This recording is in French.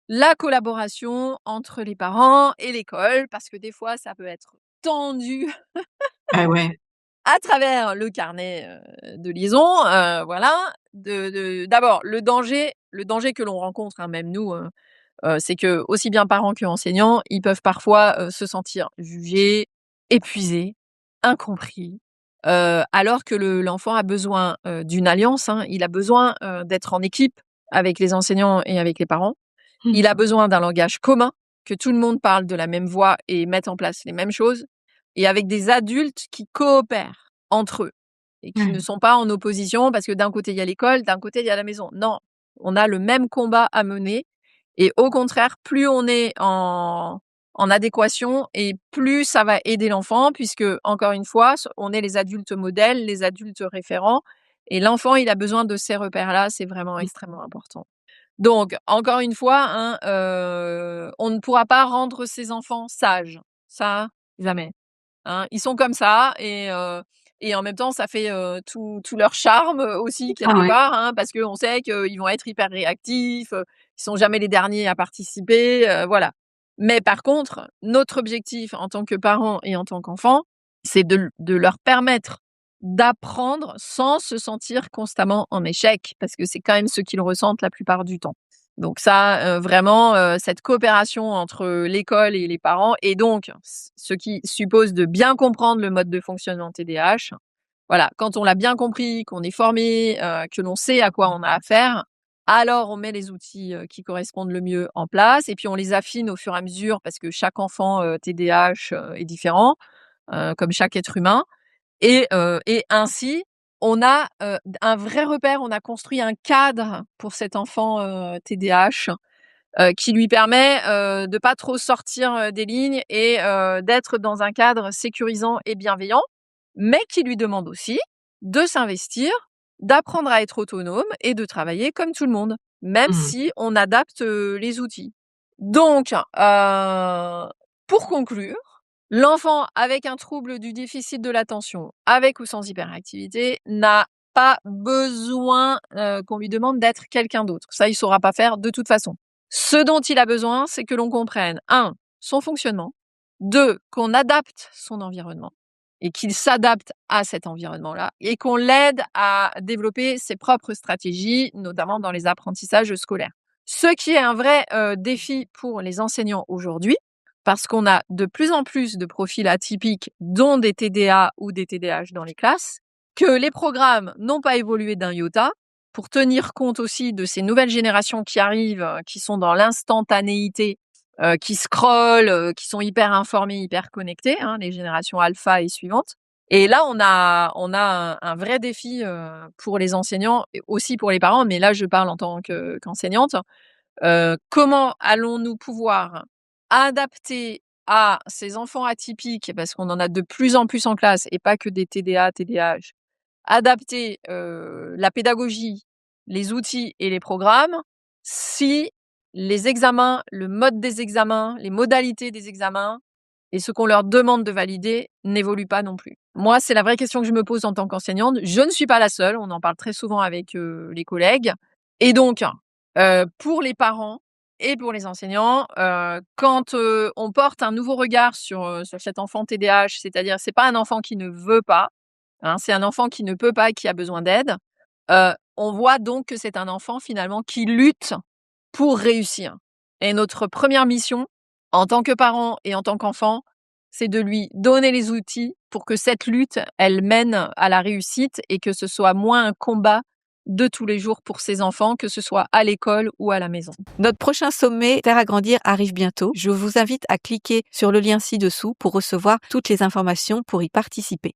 la collaboration entre les parents et l'école, parce que des fois, ça peut être tendu Ah ouais. à travers le carnet, de liaison, voilà. D'abord le danger que l'on rencontre, hein, même nous, c'est que aussi bien parents qu'enseignants, ils peuvent parfois, se sentir jugés, épuisés, incompris, alors que l'enfant a besoin, d'une alliance, hein. Il a besoin, d'être en équipe avec les enseignants et avec les parents. Mmh. Il a besoin d'un langage commun, que tout le monde parle de la même voix et mette en place les mêmes choses et avec des adultes qui coopèrent entre eux et qui ne Ouais. sont pas en opposition parce que d'un côté il y a l'école, d'un côté il y a la maison. Non, on a le même combat à mener et au contraire, plus on est en adéquation et plus ça va aider l'enfant puisque encore une fois, on est les adultes modèles, les adultes référents et l'enfant, il a besoin de ces repères-là, c'est vraiment Mmh. extrêmement important. Donc, encore une fois, hein, on ne pourra pas rendre ses enfants sages. Ça, jamais, hein. Ils sont comme ça et en même temps, ça fait, tout leur charme, aussi Ah quelque ouais. part, hein, parce qu'on sait qu'ils vont être hyper réactifs, ils sont jamais les derniers à participer, voilà. Mais par contre, notre objectif en tant que parents et en tant qu'enfants, c'est de leur permettre d'apprendre sans se sentir constamment en échec, parce que c'est quand même ce qu'ils ressentent la plupart du temps. Donc ça, vraiment, cette coopération entre l'école et les parents et donc ce qui suppose de bien comprendre le mode de fonctionnement TDAH. Voilà, quand on l'a bien compris, qu'on est formé, que l'on sait à quoi on a affaire, alors on met les outils, qui correspondent le mieux en place et puis on les affine au fur et à mesure parce que chaque enfant, TDAH, est différent, comme chaque être humain et ainsi, on a, un vrai repère, on a construit un cadre pour cet enfant, TDAH, qui lui permet, de pas trop sortir, des lignes et d'être dans un cadre sécurisant et bienveillant, mais qui lui demande aussi de s'investir, d'apprendre à être autonome et de travailler comme tout le monde, même Mmh. si on adapte, les outils. Donc, pour conclure, l'enfant avec un trouble du déficit de l'attention, avec ou sans hyperactivité, n'a pas besoin, qu'on lui demande d'être quelqu'un d'autre. Ça, il saura pas faire de toute façon. Ce dont il a besoin, c'est que l'on comprenne un, son fonctionnement, 2, qu'on adapte son environnement et qu'il s'adapte à cet environnement-là et qu'on l'aide à développer ses propres stratégies, notamment dans les apprentissages scolaires. Ce qui est un vrai, défi pour les enseignants aujourd'hui, parce qu'on a de plus en plus de profils atypiques, dont des TDA ou des TDAH dans les classes, que les programmes n'ont pas évolué d'un iota pour tenir compte aussi de ces nouvelles générations qui arrivent, qui sont dans l'instantanéité, qui scrollent, qui sont hyper informées, hyper connectées, hein, les générations alpha et suivantes. Et là, on a un vrai défi, pour les enseignants et aussi pour les parents, mais là, je parle en tant qu'enseignante. Comment allons-nous pouvoir adapter à ces enfants atypiques, parce qu'on en a de plus en plus en classe et pas que des TDA, TDAH, adapter, la pédagogie, les outils et les programmes si les examens, le mode des examens, les modalités des examens et ce qu'on leur demande de valider n'évoluent pas non plus. Moi, c'est la vraie question que je me pose en tant qu'enseignante. Je ne suis pas la seule, on en parle très souvent avec, les collègues et donc pour les parents et pour les enseignants, quand, on porte un nouveau regard sur cet enfant TDAH, c'est-à-dire c'est pas un enfant qui ne veut pas, hein, c'est un enfant qui ne peut pas et qui a besoin d'aide, on voit donc que c'est un enfant finalement qui lutte pour réussir et notre première mission, en tant que parent et en tant qu'enfant, c'est de lui donner les outils pour que cette lutte, elle mène à la réussite et que ce soit moins un combat de tous les jours pour ses enfants, que ce soit à l'école ou à la maison. Notre prochain sommet Faire agrandir arrive bientôt. Je vous invite à cliquer sur le lien ci-dessous pour recevoir toutes les informations pour y participer.